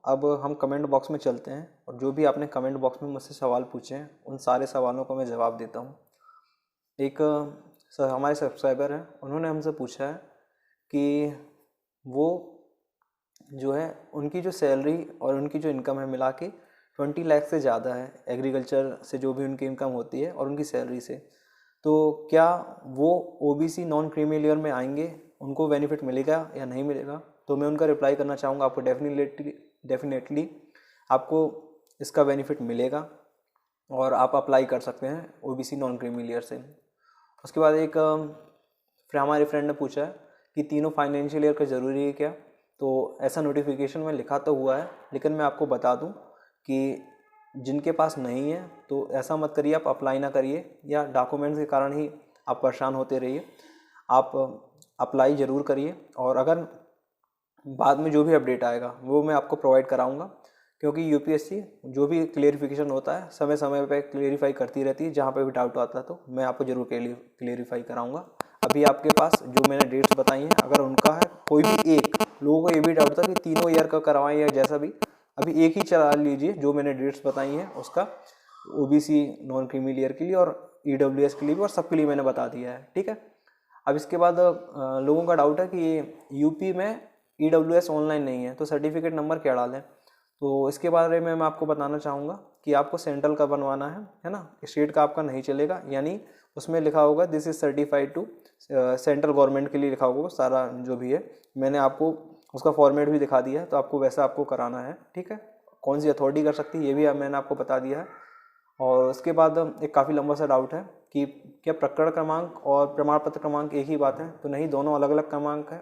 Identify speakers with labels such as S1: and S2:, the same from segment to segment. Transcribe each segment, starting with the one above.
S1: अब हम comment box में चलते हैं और जो भी आपने कमेंट बॉक्स में मुझसे सवाल पूछे हैं उन सारे सवालों को मैं जवाब देता हूँ। एक हमारे सब्सक्राइबर हैं, उन्होंने हमसे पूछा है कि वो जो है उनकी जो सैलरी और उनकी जो इनकम है मिला के 20 लाख से ज़्यादा है, एग्रीकल्चर से जो भी उनकी इनकम होती है और उनकी सैलरी से, तो क्या वो ओबीसी नॉन क्रीमी लेयर में आएंगे, उनको बेनिफिट मिलेगा या नहीं मिलेगा। तो मैं उनका रिप्लाई करना चाहूँगा, आपको डेफिनेटली आपको इसका बेनिफिट मिलेगा और आप अप्लाई कर सकते हैं ओबीसी नॉन क्रीमी लेयर से। उसके बाद एक फिर हमारे फ्रेंड ने पूछा है कि तीनों फाइनेंशियल ईयर का ज़रूरी है क्या। तो ऐसा नोटिफिकेशन में लिखा तो हुआ है, लेकिन मैं आपको बता दूं कि जिनके पास नहीं है तो ऐसा मत करिए, आप अप्लाई ना करिए या डॉक्यूमेंट्स के कारण ही आप परेशान होते रहिए। आप अप्लाई ज़रूर करिए और अगर बाद में जो भी अपडेट आएगा वो मैं आपको प्रोवाइड कराऊंगा, क्योंकि यूपीएससी जो भी क्लेरिफिकेशन होता है समय समय पे क्लेरिफाई करती रहती है। जहाँ पे भी डाउट आता है तो मैं आपको ज़रूर क्लेरिफाई कराऊंगा। अभी आपके पास जो मैंने डेट्स बताई हैं, अगर उनका है कोई भी एक, लोगों को ये भी डाउट था कि तीनों ईयर का करवाएं या जैसा भी, अभी एक ही चला लीजिए जो मैंने डेट्स बताई हैं उसका, ओबीसी नॉन क्रीमी लेयर के लिए और ईडब्ल्यूएस के लिए भी, और सबके लिए मैंने बता दिया है। ठीक है। अब इसके बाद लोगों का डाउट है कि यूपी में ईडब्ल्यूएस ऑनलाइन नहीं है तो सर्टिफिकेट नंबर क्या डालें। तो इसके बारे में मैं आपको बताना चाहूँगा कि आपको सेंट्रल का बनवाना है ना, स्टेट का आपका नहीं चलेगा। यानी उसमें लिखा होगा this is certified to central government के लिए लिखा होगा सारा जो भी है। मैंने आपको उसका फॉर्मेट भी दिखा दिया है, तो आपको वैसा आपको कराना है। ठीक है। कौन सी अथॉरिटी कर सकती है ये भी मैंने आपको बता दिया है। और उसके बाद एक काफ़ी लंबा सा डाउट है कि क्या प्रकरण क्रमांक और प्रमाण पत्र क्रमांक एक ही बात है। तो नहीं, दोनों अलग अलग क्रमांक है,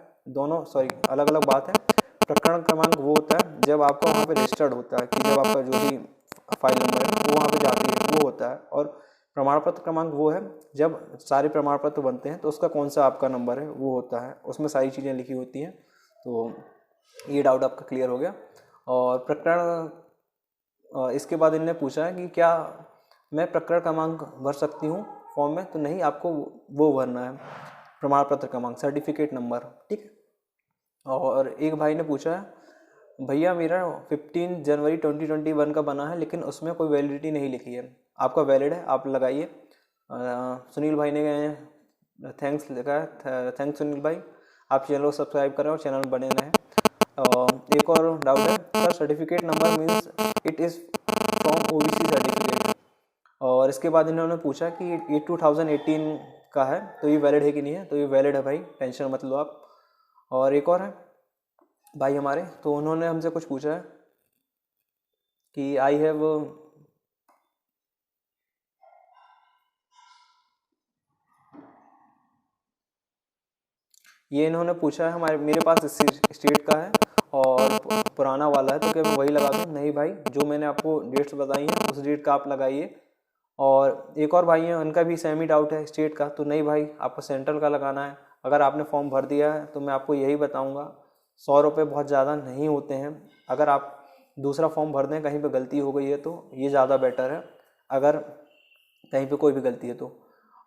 S1: अलग अलग बात है। प्रकरण क्रमांक वो होता है जब आपका वहाँ पे रजिस्टर्ड होता है, कि जब आपका जो भी फाइल नंबर है वो वहाँ पे जाती है, वो होता है। और प्रमाण पत्र क्रमांक वो है जब सारे प्रमाण पत्र बनते हैं तो उसका कौन सा आपका नंबर है वो होता है, उसमें सारी चीज़ें लिखी होती हैं। तो ये डाउट आपका क्लियर हो गया। और प्रकरण इसके बाद इन्होंने पूछा है कि क्या मैं प्रकरण क्रमांक भर सकती हूँ फॉर्म में। तो नहीं, आपको वो भरना है प्रमाण पत्र क्रमांक, सर्टिफिकेट नंबर। ठीक है। और एक भाई ने पूछा है भैया मेरा 15 जनवरी 2021 का बना है लेकिन उसमें कोई वैलिडिटी नहीं लिखी है, आपका वैलिड है, आप लगाइए। सुनील भाई ने थैंक्स लिखा है, थैंक्स सुनील भाई, आप चैनल को सब्सक्राइब करें और चैनल में बने रहें। एक और डाउट है sir, certificate number means it is from OBC certificate. और इसके बाद इन्होंने पूछा कि ये 2018 का है तो ये वैलिड है कि नहीं है। तो ये वैलिड है भाई, टेंशन मत लो आप। और एक और है भाई हमारे, तो उन्होंने हमसे कुछ पूछा है कि आई हैव ये इन्होंने पूछा है मेरे पास स्टेट का है और पुराना वाला है तो क्या मैं वही लगा दूँ। नहीं भाई, जो मैंने आपको डेट्स बताई हैं उस डेट का आप लगाइए। और एक और भाई हैं, उनका भी सेम ही डाउट है स्टेट का। तो नहीं भाई, आपको सेंट्रल का लगाना है। अगर आपने फॉर्म भर दिया है तो मैं आपको यही बताऊंगा, 100 रुपये बहुत ज़्यादा नहीं होते हैं। अगर आप दूसरा फॉर्म भर दें, कहीं पे गलती हो गई है तो ये ज़्यादा बेटर है, अगर कहीं पे कोई भी गलती है तो।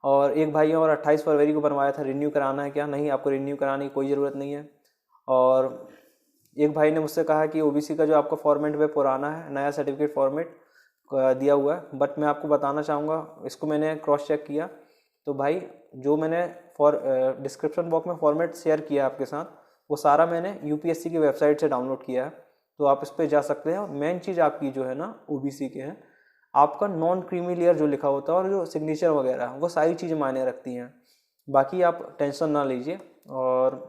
S1: और एक भाई और 28 फरवरी को बनवाया था, रिन्यू कराना है क्या। नहीं, आपको रिन्यू कराने की कोई ज़रूरत नहीं है। और एक भाई ने मुझसे कहा कि ओबीसी का जो आपका फॉर्मेट वह पुराना है, नया सर्टिफिकेट फॉर्मेट दिया हुआ है। बट मैं आपको बताना चाहूँगा, इसको मैंने क्रॉस चेक किया तो भाई जो मैंने डिस्क्रिप्शन बॉक्स में फॉर्मेट शेयर किया आपके साथ, वो सारा मैंने यूपीएससी की वेबसाइट से डाउनलोड किया है। तो आप इस पर जा सकते हैं। और मेन चीज़ आपकी जो है ना ओबीसी के हैं, आपका नॉन क्रीमी लेयर जो लिखा होता है और जो सिग्नेचर वगैरह, वो सारी चीज़ें मायने रखती हैं। बाकी आप टेंशन ना लीजिए। और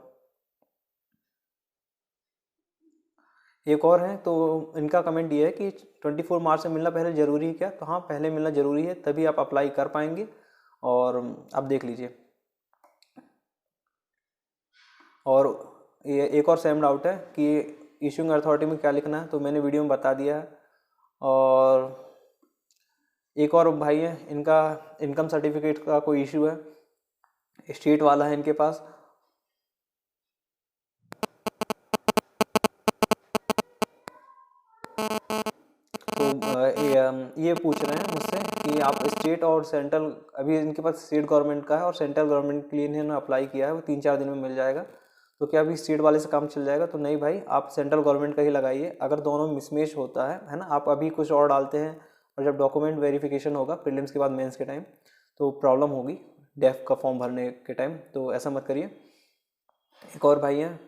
S1: एक और है, तो इनका कमेंट ये है कि 24 मार्च से मिलना पहले ज़रूरी है क्या। तो हाँ, पहले मिलना ज़रूरी है, तभी आप अप्लाई कर पाएंगे। और आप देख लीजिए। और ये एक और सेम डाउट है कि इशूइंग अथॉरिटी में क्या लिखना है, तो मैंने वीडियो में बता दिया है। और एक और भाई है, इनका इनकम सर्टिफिकेट का कोई इशू है, स्टेट वाला है इनके पास। तो ये पूछ रहे हैं मुझसे कि आप स्टेट और सेंट्रल, अभी इनके पास स्टेट गवर्नमेंट का है और सेंट्रल गवर्नमेंट के लिए इन्होंने अप्लाई किया है, वो 3-4 दिन में मिल जाएगा। तो क्या अभी स्टेट वाले से काम चल जाएगा? तो नहीं भाई, आप सेंट्रल गवर्नमेंट का ही लगाइए। अगर दोनों मिसमैच होता है ना, आप अभी कुछ और डालते हैं और जब डॉक्यूमेंट वेरिफिकेशन होगा प्रीलिम्स के बाद मेंस के टाइम तो प्रॉब्लम होगी डेफ का फॉर्म भरने के टाइम, तो ऐसा मत करिए। एक और भाई हैं,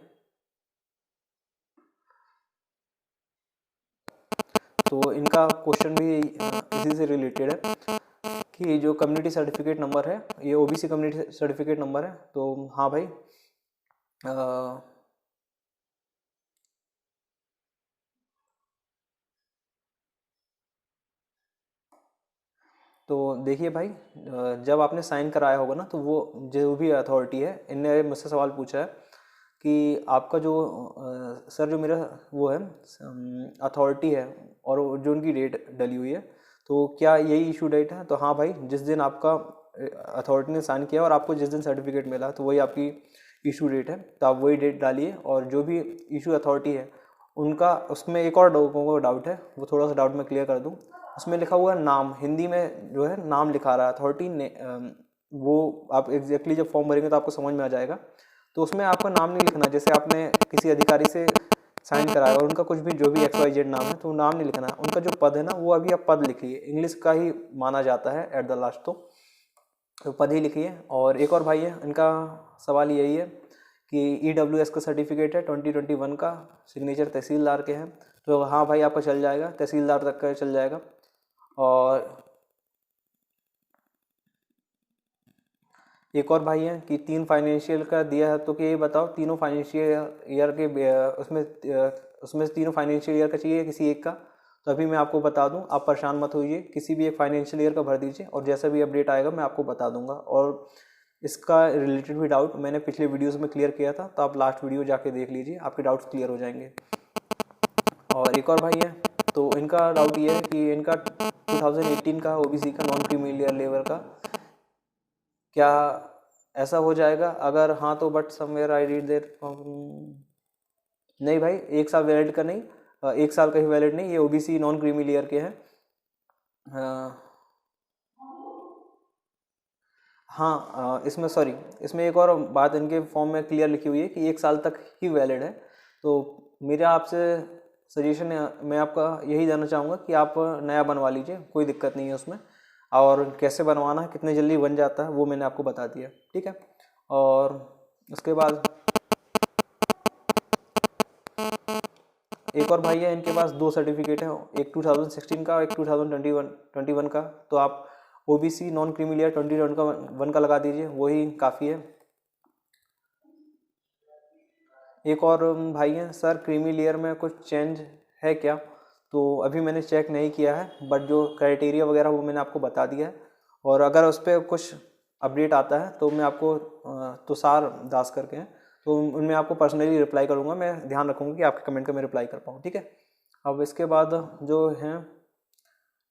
S1: तो इनका क्वेश्चन भी इसी से रिलेटेड है कि जो कम्युनिटी सर्टिफिकेट नंबर है ये ओबीसी कम्युनिटी सर्टिफिकेट नंबर है। तो हाँ भाई, तो देखिए भाई, जब आपने साइन कराया होगा ना तो वो जो भी अथॉरिटी है, इनने मुझसे सवाल पूछा है कि आपका जो सर जो मेरा वो है अथॉरिटी है और जो उनकी डेट डली हुई है, तो क्या यही इशू डेट है? तो हाँ भाई, जिस दिन आपका अथॉरिटी ने साइन किया और आपको जिस दिन सर्टिफिकेट मिला तो वही आपकी इशू डेट है, तो आप वही डेट डालिए। और जो भी इशू अथॉरिटी है उनका, उसमें एक और लोगों को डाउट है, वो थोड़ा सा डाउट मैं क्लियर कर दूं। उसमें लिखा हुआ है नाम, हिंदी में जो है नाम लिखा रहा है अथॉरिटी ने, वो आप एग्जैक्टली जब फॉर्म भरेंगे तो आपको समझ में आ जाएगा। तो उसमें आपका नाम नहीं लिखना, जैसे आपने किसी अधिकारी से साइन कराया और उनका कुछ भी जो भी XYZ नाम है तो नाम नहीं लिखना, उनका जो पद है ना वो अभी आप पद लिखिए, इंग्लिश का ही माना जाता है एट द लास्ट, तो पद ही लिखिए। और एक और भाई है, इनका सवाल यही है कि EWS का सर्टिफिकेट है 2021 का, सिग्नेचर तहसीलदार के हैं। तो हाँ भाई, आपका चल जाएगा, तहसीलदार तक का चल जाएगा। और एक और भाई है कि 3 फाइनेंशियल का दिया है, तो कि ये बताओ तीनों फाइनेंशियल ईयर के उसमें तीनों फाइनेंशियल ईयर का चाहिए किसी एक का? तो अभी मैं आपको बता दूं, आप परेशान मत होइए, किसी भी एक फाइनेंशियल ईयर का भर दीजिए और जैसा भी अपडेट आएगा मैं आपको बता दूंगा। और इसका रिलेटेड भी डाउट मैंने पिछले वीडियोस में क्लियर किया था, तो आप लास्ट वीडियो जाके देख लीजिए, आपके डाउट्स क्लियर हो जाएंगे। और एक और भाई है, तो इनका डाउट ये है कि इनका 2018 का ओबीसी का नॉन क्रीमी लेवल का क्या ऐसा हो जाएगा? अगर हाँ तो but somewhere I read there, नहीं भाई, 1 साल वैलिड का नहीं, 1 साल का ही वैलिड नहीं, ये ओबीसी नॉन क्रीमी लेयर के हैं। हाँ, इसमें सॉरी, इसमें एक और बात इनके फॉर्म में क्लियर लिखी हुई है कि 1 साल तक ही वैलिड है। तो मेरा आपसे सजेशन है, मैं आपका यही जानना चाहूँगा कि आप नया बनवा लीजिए, कोई दिक्कत नहीं है उसमें। और कैसे बनवाना है, कितने जल्दी बन जाता है, वो मैंने आपको बता दिया, ठीक है। और उसके बाद एक और भाई है, इनके पास 2 सर्टिफिकेट हैं, एक 2016 का और एक 2021 का। तो आप ओबीसी नॉन क्रीमी लेयर 2021 का लगा दीजिए, वही काफ़ी है। एक और भाई हैं, सर क्रीमी लेयर में कुछ चेंज है क्या? तो अभी मैंने चेक नहीं किया है, बट जो क्राइटेरिया वगैरह वो मैंने आपको बता दिया है। और अगर उस पर कुछ अपडेट आता है तो मैं आपको तुषार दास करके हैं, तो उनमें आपको पर्सनली रिप्लाई करूँगा, मैं ध्यान रखूँगा कि आपके कमेंट का मैं रिप्लाई कर पाऊँ, ठीक है। अब इसके बाद जो हैं,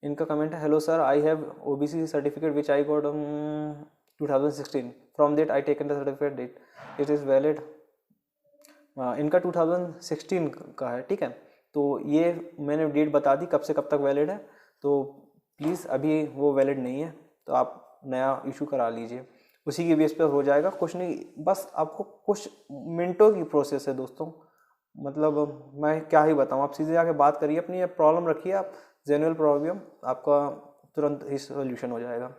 S1: इनका कमेंट है, hello sir, I have OBC certificate which I got 2016, from that I taken the certificate date it is valid. इनका 2016 का है, ठीक है। तो ये मैंने डेट बता दी कब से कब तक वैलिड है, तो प्लीज़ अभी वो वैलिड नहीं है, तो आप नया इशू करा लीजिए, उसी की बेस पर हो जाएगा। कुछ नहीं, बस आपको कुछ मिनटों की प्रोसेस है दोस्तों, मतलब मैं क्या ही बताऊँ, आप सीधे आके बात करिए, अपनी प्रॉब्लम रखिए, आप जेन्युइन प्रॉब्लम, आपका तुरंत ही सोल्यूशन हो जाएगा।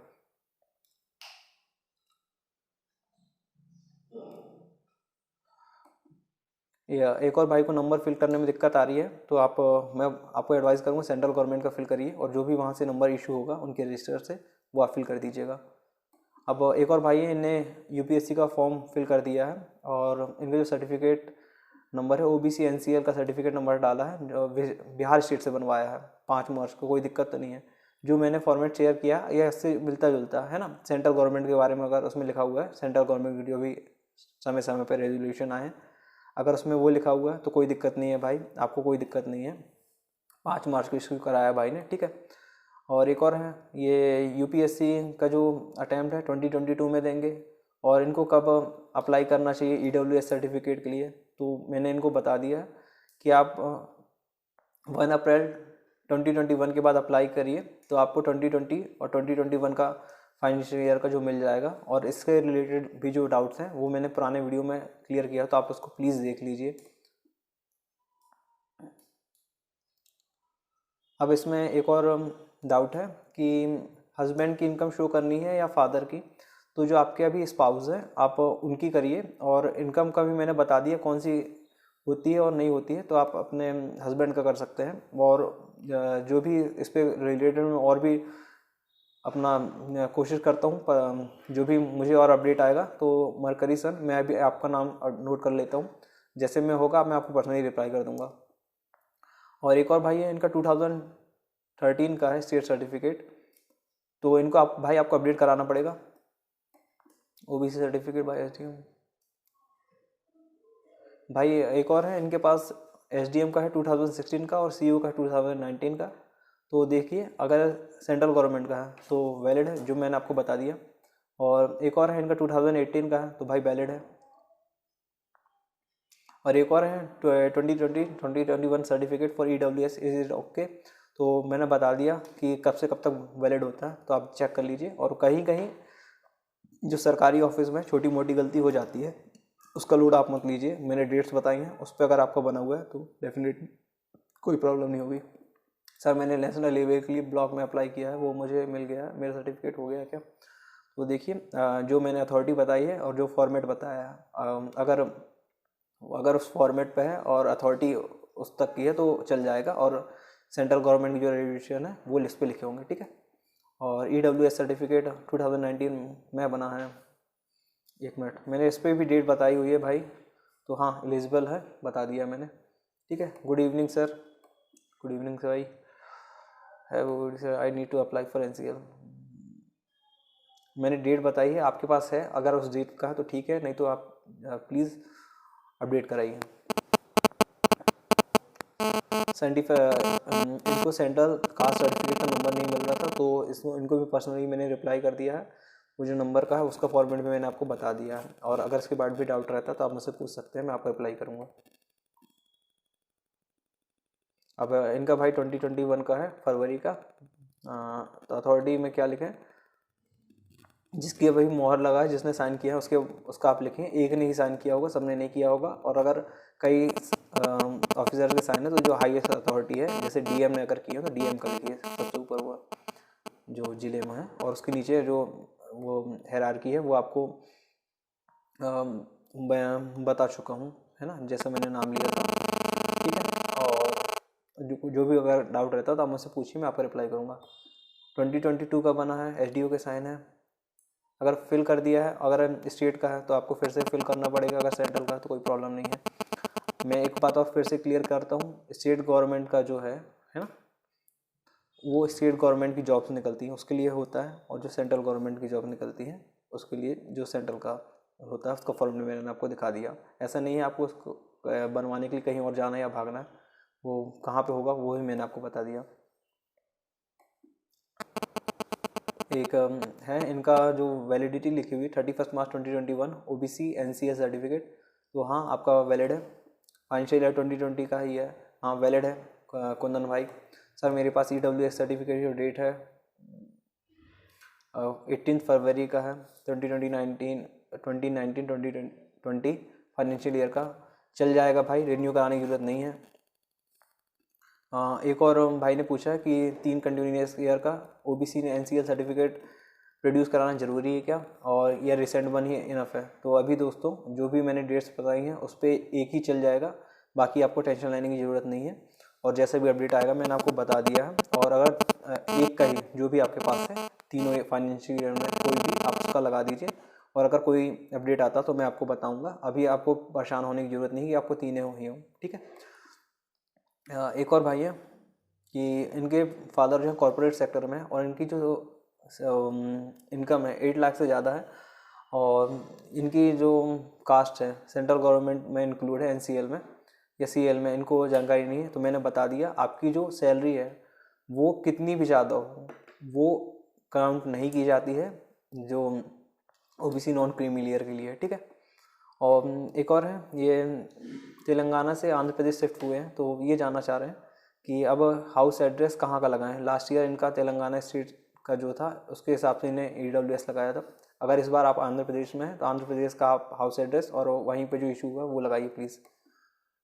S1: या एक और भाई को नंबर फिल करने में दिक्कत आ रही है, तो आप मैं आपको एडवाइस करूँगा सेंट्रल गवर्नमेंट का फिल करिए, और जो भी वहाँ से नंबर इशू होगा उनके रजिस्टर से वो आप फिल कर दीजिएगा। अब एक और भाई है, इनने यूपीएससी का फॉर्म फिल कर दिया है और इनका जो सर्टिफिकेट नंबर है ओबीसी एनसीएल का सर्टिफिकेट नंबर डाला है, जो बिहार स्टेट से बनवाया है 5 मार्च को, कोई दिक्कत तो नहीं है। जो मैंने फॉर्मेट शेयर किया यह इससे मिलता जुलता है ना, सेंट्रल गवर्नमेंट के बारे में अगर उसमें लिखा हुआ है, सेंट्रल गवर्नमेंट की जो भी समय समय पर रेजोल्यूशन आए, अगर उसमें वो लिखा हुआ है तो कोई दिक्कत नहीं है भाई, आपको कोई दिक्कत नहीं है। 5 मार्च को इशू कराया भाई ने, ठीक है। और एक और है, ये यूपीएससी का जो अटैम्प्ट है 2022 में देंगे, और इनको कब अप्लाई करना चाहिए ईडब्ल्यूएस सर्टिफिकेट के लिए, तो मैंने इनको बता दिया है कि आप 1 अप्रैल 2021 के बाद अप्लाई करिए, तो आपको 2020 और 2021 का फाइनेंशियल ईयर का जो मिल जाएगा। और इसके रिलेटेड भी जो डाउट्स हैं वो मैंने पुराने वीडियो में क्लियर किया, तो आप उसको प्लीज़ देख लीजिए। अब इसमें एक और डाउट है कि हस्बैंड की इनकम शो करनी है या फादर की। तो जो आपके अभी स्पाउस है आप उनकी करिए, और इनकम का भी मैंने बता दिया कौन सी होती है और नहीं होती है, तो आप अपने हस्बैंड का कर सकते हैं। और जो भी इस पे रिलेटेड में और भी अपना कोशिश करता हूँ, जो भी मुझे और अपडेट आएगा तो मरकरी सर मैं अभी आपका नाम नोट कर लेता हूँ, जैसे मैं होगा मैं आपको पर्सनली रिप्लाई कर दूँगा। और एक और भाई है, इनका 2013 का है स्टेट सर्टिफिकेट, तो इनको आप भाई आपको अपडेट कराना पड़ेगा। ओबीसी सर्टिफिकेट भाई भाई एक और है इनके पास, एसडीएम का है 2016 का और सीईओ का है 2019 का। तो देखिए अगर सेंट्रल गवर्नमेंट का है तो वैलिड है, जो मैंने आपको बता दिया। और एक और है इनका 2018 का है, तो भाई वैलिड है। और एक और है 2021 certificate for EWS, is it okay. तो मैंने बता दिया कि कब से कब तक वैलिड होता है, तो आप चेक कर लीजिए। और कहीं कहीं जो सरकारी ऑफिस में छोटी मोटी गलती हो जाती है उसका लोड आप मत लीजिए, मैंने डेट्स बताई हैं उस पर अगर आपका बना हुआ है तो डेफिनेटली कोई प्रॉब्लम नहीं होगी। सर मैंने नेशनल लेवल के लिए ब्लॉक में अप्लाई किया है, वो मुझे मिल गया, मेरा सर्टिफिकेट हो गया क्या। तो देखिए जो मैंने अथॉरिटी बताई है और जो फॉर्मेट बताया है, अगर उस फॉर्मेट पे है और अथॉरिटी उस तक की है तो चल जाएगा। और सेंट्रल गवर्नमेंट की जो रेगुलेशन है वो लिस्ट पे लिखे होंगे, ठीक है। और EWS सर्टिफिकेट 2019 में बना है। एक मिनट, मैंने इस पर भी डेट बताई हुई है भाई, तो हाँ एलिजिबल है, बता दिया मैंने, ठीक है। Good evening sir, good evening sir भाई। है sir I need to apply for NCL, मैंने डेट बताई है, आपके पास है, अगर उस डेट का है तो ठीक है, नहीं तो आप प्लीज़ अपडेट कराइए। इनको सेंट्रल कास्ट सर्टिफिकेट का नंबर नहीं मिल रहा था, तो इसको इनको भी पर्सनली मैंने रिप्लाई कर दिया है। वो जो नंबर का है उसका फॉर्मेट में मैंने आपको बता दिया है, और अगर इसके बाद भी डाउट रहता है तो आप मुझसे पूछ सकते हैं, मैं आपको रिप्लाई करूँगा। अब इनका भाई 2021 का है फरवरी का। तो अथॉरिटी में क्या लिखें, जिसकी अभी मोहर लगा है, जिसने साइन किया है उसका आप लिखें। एक ने ही साइन किया होगा, सबने नहीं किया होगा। और अगर कई ऑफिसर के साइन है तो जो हाईएस्ट अथॉरिटी है, जैसे DM ने अगर किया तो DM का लिखिए सबसे ऊपर हुआ जो जिले में है, और उसके नीचे जो वो हायरार्की है वो आपको बता चुका हूँ, है ना, जैसा मैंने नाम लिया था, ठीक है। और जो भी अगर डाउट रहता है तो आप मुझसे पूछिए, मैं आपको रिप्लाई करूँगा। 2022 का बना है, SDO के साइन है। अगर फिल कर दिया है, अगर स्टेट का है तो आपको फिर से फिल करना पड़ेगा, अगर सेंट्रल का है तो कोई प्रॉब्लम नहीं है। मैं एक बात और फिर से क्लियर करता हूँ, स्टेट गवर्नमेंट का जो है ना, वो स्टेट गवर्नमेंट की जॉब्स निकलती हैं उसके लिए होता है, और जो सेंट्रल गवर्नमेंट की जॉब निकलती है उसके लिए जो सेंट्रल का होता है उसका फॉर्मूला मैंने आपको दिखा दिया। ऐसा नहीं है आपको उसको बनवाने के लिए कहीं और जाना है या भागना है, वो कहाँ पे होगा वो भी मैंने आपको बता दिया। एक है इनका जो वैलिडिटी लिखी हुई 31 मार्च 2021 OBC NCS सर्टिफिकेट, तो हाँ आपका वैलिड है। फाइनेंशियल ईयर 2020 का ही है, हाँ वैलिड है। कुंदन भाई सर मेरे पास EWS सर्टिफिकेट जो डेट है 18 फरवरी का है 2019-2020 फाइनेंशियल ईयर का, चल जाएगा भाई, रिन्यू कराने की ज़रूरत नहीं है। एक और भाई ने पूछा है कि 3 कंटिन्यूस ईयर का OBC ने NCL सर्टिफिकेट प्रोड्यूस कराना ज़रूरी है क्या, और यह रिसेंट वन ही इनफ है। तो अभी दोस्तों जो भी मैंने डेट्स बताई हैं उस पर एक ही चल जाएगा, बाकी आपको टेंशन लेने की ज़रूरत नहीं है। और जैसे भी अपडेट आएगा मैंने आपको बता दिया है। और अगर एक का ही जो भी आपके पास है तीनों फाइनेंशियल ईयर में कोई भी आप उसका लगा दीजिए, और अगर कोई अपडेट आता तो मैं आपको बताऊँगा। अभी आपको परेशान होने की ज़रूरत नहीं कि आपको तीनों ही हो, ठीक है। एक और भाई है कि इनके फादर जो है कॉरपोरेट सेक्टर में, और इनकी जो इनकम है 8 लाख से ज़्यादा है, और इनकी जो कास्ट है सेंट्रल गवर्नमेंट में इंक्लूड है NCL में या CL में, इनको जानकारी नहीं है। तो मैंने बता दिया आपकी जो सैलरी है वो कितनी भी ज़्यादा हो वो काउंट नहीं की जाती है जो OBC नॉन क्रीमी लेयर के लिए, ठीक है। और एक और है, ये तेलंगाना से आंध्र प्रदेश शिफ्ट हुए हैं, तो ये जानना चाह रहे हैं कि अब हाउस एड्रेस कहाँ का लगाएं। लास्ट ईयर इनका तेलंगाना स्टेट का जो था उसके हिसाब से इन्हें EWS लगाया था। अगर इस बार आप आंध्र प्रदेश में हैं तो आंध्र प्रदेश का आप हाउस एड्रेस और वहीं पे जो इशू हुआ वो लगाइए please.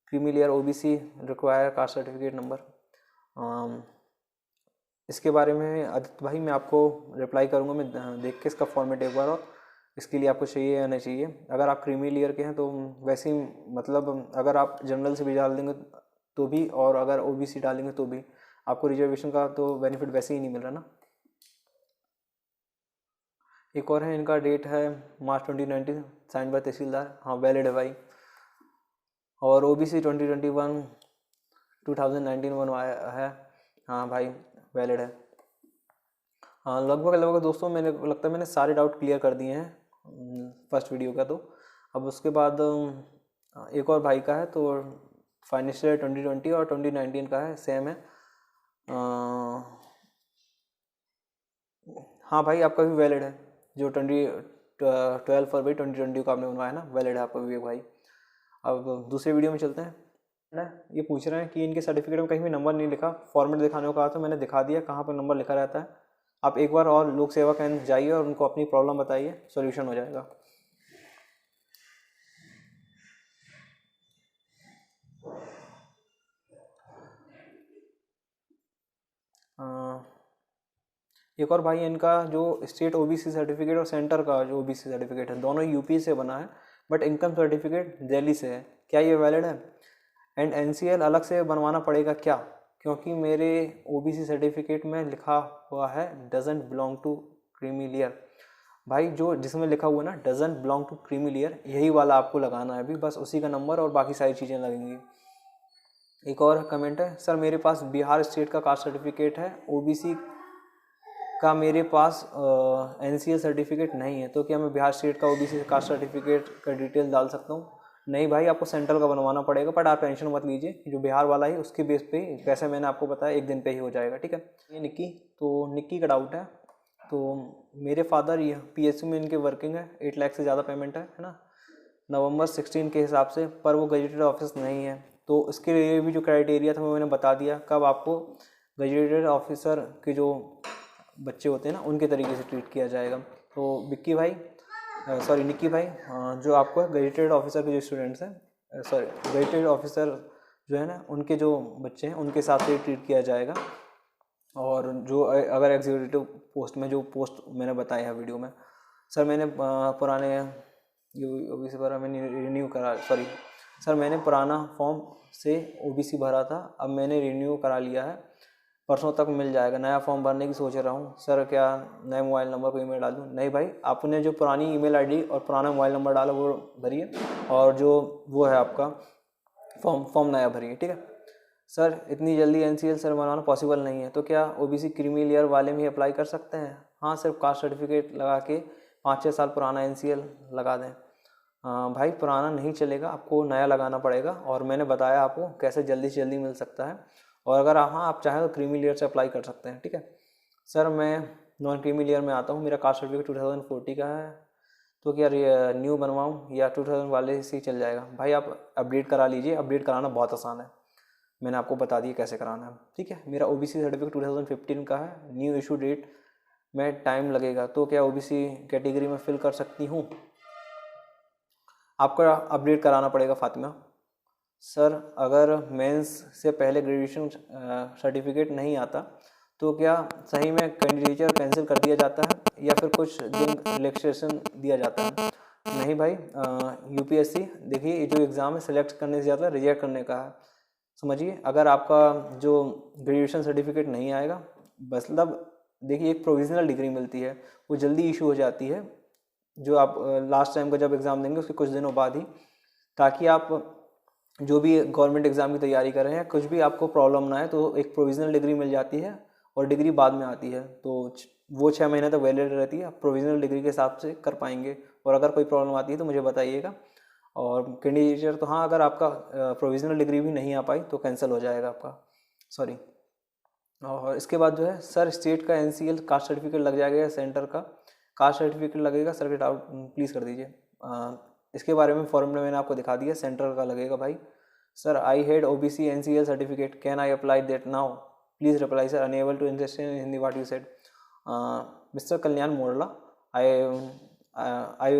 S1: Creamy layer OBC require caste certificate number. इसके बारे में आदित्य भाई मैं आपको रिप्लाई करूँगा, मैं देख के इसका फॉर्मेट एक बार, और इसके लिए आपको चाहिए या नहीं चाहिए। अगर आप क्रीमी लेयर के हैं तो वैसे ही, मतलब अगर आप जनरल से भी डाल देंगे तो भी, और अगर OBC डालेंगे तो भी आपको रिजर्वेशन का तो बेनिफिट वैसे ही नहीं मिल रहा ना। एक और है, इनका डेट है मार्च 2019, साइन बाय तहसीलदार, हाँ वैलिड है भाई। और OBC 2019 बनवाया है, हाँ भाई वैलिड है। हाँ लगभग दोस्तों मैंने लगता है मैंने सारे डाउट क्लियर कर दिए हैं फर्स्ट वीडियो का। तो अब उसके बाद एक और भाई का है, तो फाइनेंशियल 2020 और 2019 का है, सेम है। हाँ भाई आपका भी वैलिड है, जो 12 फरवरी 2020 को आपने बनवाया ना, वैलिड है आपका भी भाई। अब दूसरे वीडियो में चलते हैं ना। ये पूछ रहे हैं कि इनके सर्टिफिकेट में कहीं भी नंबर नहीं लिखा, फॉर्मेट दिखाने को कहा, तो मैंने दिखा दिया कहाँ पर नंबर लिखा रहता है। आप एक बार और लोक सेवा केंद्र जाइए और उनको अपनी प्रॉब्लम बताइए, सॉल्यूशन हो जाएगा। एक और भाई इनका जो स्टेट OBC सर्टिफिकेट और सेंटर का जो OBC सर्टिफिकेट है, दोनों यूपी से बना है, बट इनकम सर्टिफिकेट दिल्ली से है, क्या ये वैलिड है? एंड NCL अलग से बनवाना पड़ेगा क्या? क्योंकि मेरे OBC सर्टिफिकेट में लिखा हुआ है doesn't belong to creamy layer. भाई जो जिसमें लिखा हुआ है ना doesn't belong to creamy layer, यही वाला आपको लगाना है अभी, बस उसी का नंबर और बाकी सारी चीज़ें लगेंगी। एक और कमेंट है, सर मेरे पास बिहार स्टेट का कास्ट सर्टिफिकेट है, OBC का मेरे पास NCL सर्टिफिकेट नहीं है, तो क्या मैं बिहार स्टेट का OBC कास्ट सर्टिफिकेट का डिटेल डाल सकता हूँ? नहीं भाई आपको सेंट्रल का बनवाना पड़ेगा, बट आप टेंशन मत लीजिए, जो बिहार वाला है उसके बेस पे पैसे मैंने आपको बताया 1 दिन पे ही हो जाएगा, ठीक है। ये निक्की का डाउट है, तो मेरे फादर PSU में इनके वर्किंग है, 8 लाख से ज़्यादा पेमेंट है ना, नवंबर 16 के हिसाब से, पर वो गजेटेड ऑफिस नहीं है, तो इसके लिए भी जो क्राइटेरिया था वो मैंने बता दिया, कब आपको गजेटेड ऑफिसर के जो बच्चे होते हैं ना उनके तरीके से ट्रीट किया जाएगा। तो निक्की भाई जो आपको गजेटेड ऑफिसर के जो स्टूडेंट्स हैं, गजेटेड ऑफिसर जो है ना उनके जो बच्चे हैं उनके साथ से ट्रीट किया जाएगा। और जो अगर एग्जीक्यूटिव पोस्ट में जो पोस्ट मैंने बताया है वीडियो में, सर मैंने पुराने OBC भरा, मैंने रिन्यू करा, सर मैंने पुराना फॉर्म से OBC भरा था, अब मैंने रिन्यू करा लिया है, परसों तक मिल जाएगा, नया फॉर्म भरने की सोच रहा हूँ सर, क्या नए मोबाइल नंबर को ईमेल डाल दूँ? नहीं भाई आपने जो पुरानी ईमेल आईडी और पुराना मोबाइल नंबर डाला वो भरिए, और जो वो है आपका फॉर्म नया भरिए, ठीक है। सर इतनी जल्दी NCL सर बनवाना पॉसिबल नहीं है, तो क्या OBC क्रीमी लेयर वाले में अप्लाई कर सकते हैं? हाँ सिर्फ कास्ट सर्टिफिकेट लगा के 5-6 साल पुराना NCL लगा दें। भाई पुराना नहीं चलेगा, आपको नया लगाना पड़ेगा, और मैंने बताया आपको कैसे जल्दी से जल्दी मिल सकता है। और अगर हाँ आप चाहें तो क्रीमी लेयर से अप्लाई कर सकते हैं, ठीक है। सर मैं नॉन क्रीमी लेयर में आता हूँ, मेरा कास्ट सर्टिफिकेट 2040 का है, तो क्या न्यू बनवाऊँ या 2000 वाले से ही चल जाएगा? भाई आप अपडेट करा लीजिए, अपडेट कराना बहुत आसान है, मैंने आपको बता दिया कैसे कराना है, ठीक है। मेरा OBC सर्टिफिकेट 2015 का है, न्यू इशू डेट में टाइम लगेगा, तो क्या OBC कैटेगरी में फिल कर सकती हूँ? आपका अपडेट कराना पड़ेगा फातिमा। सर अगर मेंस से पहले ग्रेजुएशन सर्टिफिकेट नहीं आता तो क्या सही में कैंडिडेचर कैंसिल कर दिया जाता है या फिर कुछ दिन रिलैक्सेशन दिया जाता है? नहीं भाई UPSC देखिए ये जो एग्ज़ाम है सेलेक्ट करने से ज़्यादा रिजेक्ट करने का है, समझिए। अगर आपका जो ग्रेजुएशन सर्टिफिकेट नहीं आएगा, मतलब देखिए एक प्रोविजनल डिग्री मिलती है, वो जल्दी इशू हो जाती है, जो आप लास्ट टाइम का जब एग्ज़ाम देंगे उसके कुछ दिनों बाद ही, ताकि आप जो भी गवर्नमेंट एग्ज़ाम की तैयारी कर रहे हैं कुछ भी आपको प्रॉब्लम ना है, तो एक प्रोविजनल डिग्री मिल जाती है और डिग्री बाद में आती है, तो वो 6 महीने तक वैलिड रहती है, आप प्रोविजनल डिग्री के हिसाब से कर पाएंगे। और अगर कोई प्रॉब्लम आती है तो मुझे बताइएगा। और कैंडिडेचर तो हाँ, अगर आपका प्रोविजनल डिग्री भी नहीं आ पाई तो कैंसिल हो जाएगा आपका, सॉरी। और इसके बाद जो है सर स्टेट का NCL कास्ट सर्टिफिकेट लग जाएगा या सेंटर का कास्ट सर्टिफिकेट लगेगा? सर के डाउट प्लीज़ कर दीजिए। इसके बारे में फॉर्म में मैंने आपको दिखा दिया, सेंटर का लगेगा भाई। Sir I had OBC NCL certificate, can I apply that now? Please reply sir, unable to interested in Hindi what you said. Mr. Kalyan Morla, I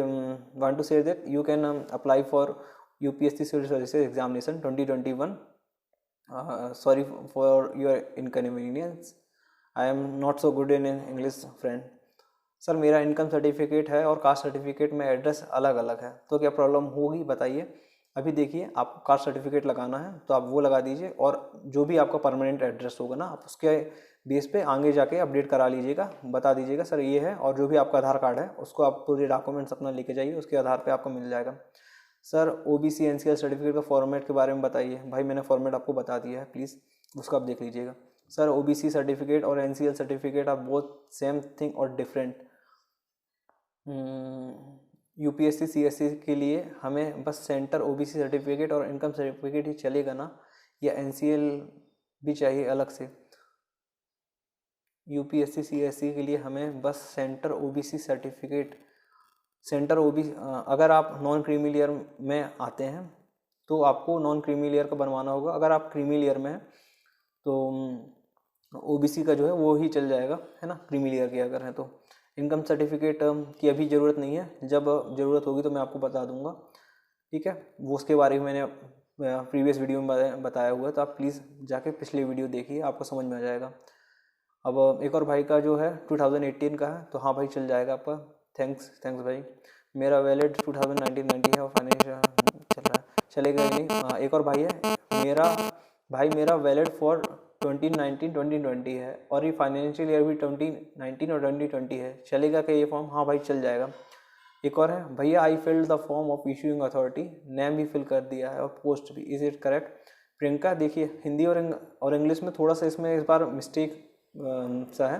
S1: want to say that you can apply for UPSC Civil Services Examination 2021. Sorry for your inconvenience. I am not so good in English, friend. Sir मेरा income certificate है और caste certificate में address अलग अलग है, तो क्या problem होगी बताइए। अभी देखिए, आपको कास्ट सर्टिफिकेट लगाना है तो आप वो लगा दीजिए, और जो भी आपका परमानेंट एड्रेस होगा ना, आप उसके बेस पे आगे जाके अपडेट करा लीजिएगा, बता दीजिएगा सर ये है, और जो भी आपका आधार कार्ड है उसको आप पूरे डॉक्यूमेंट्स अपना लेके जाइए, उसके आधार पे आपको मिल जाएगा। सर OBC NCL सर्टिफिकेट का फॉर्मेट के बारे में बताइए। भाई मैंने फॉर्मेट आपको बता दिया है, प्लीज़ उसको आप देख लीजिएगा। सर OBC सर्टिफिकेट और NCL certificate are both same thing और डिफरेंट। UPSC CSC के लिए हमें बस सेंटर OBC सर्टिफिकेट और इनकम सर्टिफिकेट ही चलेगा ना, या NCL भी चाहिए अलग से? UPSC CSC के लिए हमें बस centre OBC certificate, centre OBC, अगर आप नॉन क्रीमी लेयर में आते हैं तो आपको नॉन क्रीमी लेयर का बनवाना होगा। अगर आप क्रीमी लेयर में हैं तो OBC का जो है वो ही चल जाएगा, है ना, क्रीमी लेयर के अगर हैं तो। इनकम सर्टिफिकेट की अभी ज़रूरत नहीं है, जब ज़रूरत होगी तो मैं आपको बता दूंगा, ठीक है। वो उसके बारे में मैंने प्रीवियस वीडियो में बताया हुआ है, तो आप प्लीज़ जाके पिछले वीडियो देखिए, आपको समझ में आ जाएगा। अब एक और भाई का जो है 2018 का है, तो हाँ भाई चल जाएगा आपका। थैंक्स भाई। मेरा वैलिड 2019 है और फाइनेंशियल चल रहा है, चलेगा नहीं। हाँ, एक और भाई है मेरा वैलिड फॉर 2019-2020 है, और ये फाइनेंशियल ईयर भी 2019 और 2020 है, चलेगा क्या ये फॉर्म? हाँ भाई चल जाएगा। एक और है, भैया I filled the form of issuing authority, name भी फिल कर दिया है और पोस्ट भी, इज इट करेक्ट? प्रियंका देखिए, हिंदी और इंग्लिश में थोड़ा सा इसमें इस बार मिस्टेक सा है,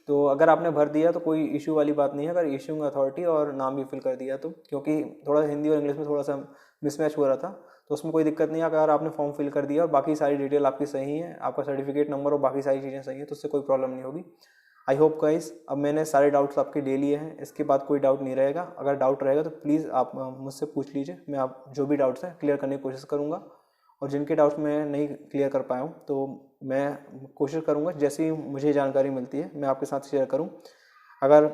S1: तो अगर आपने भर दिया तो कोई इशू वाली बात नहीं है। अगर इशूइंग अथॉरिटी और नाम भी फिल कर दिया तो, क्योंकि थोड़ा हिंदी और इंग्लिश में थोड़ा सा मिसमैच हो रहा था, तो उसमें कोई दिक्कत नहीं है। अगर आपने फॉर्म फिल कर दिया और बाकी सारी डिटेल आपकी सही है, आपका सर्टिफिकेट नंबर और बाकी सारी चीज़ें सही है, तो उससे कोई प्रॉब्लम नहीं होगी। आई होप गाइस, अब मैंने सारे डाउट्स आपके ले लिए हैं, इसके बाद कोई डाउट नहीं रहेगा। अगर डाउट रहेगा तो प्लीज़ आप मुझसे पूछ लीजिए, मैं आप जो भी डाउट्स हैं क्लियर करने की कोशिश करूँगा। और जिनके डाउट्स मैं नहीं क्लियर कर पाया हूँ तो मैं कोशिश करूँगा जैसी मुझे जानकारी मिलती है मैं आपके साथ शेयर करूँ। अगर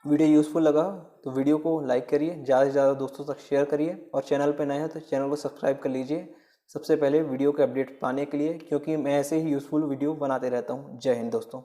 S1: वीडियो यूज़फुल लगा तो वीडियो को लाइक करिए, ज़्यादा से ज़्यादा दोस्तों तक शेयर करिए, और चैनल पर नए हैं तो चैनल को सब्सक्राइब कर लीजिए सबसे पहले वीडियो के अपडेट पाने के लिए, क्योंकि मैं ऐसे ही यूज़फुल वीडियो बनाते रहता हूँ। जय हिंद दोस्तों।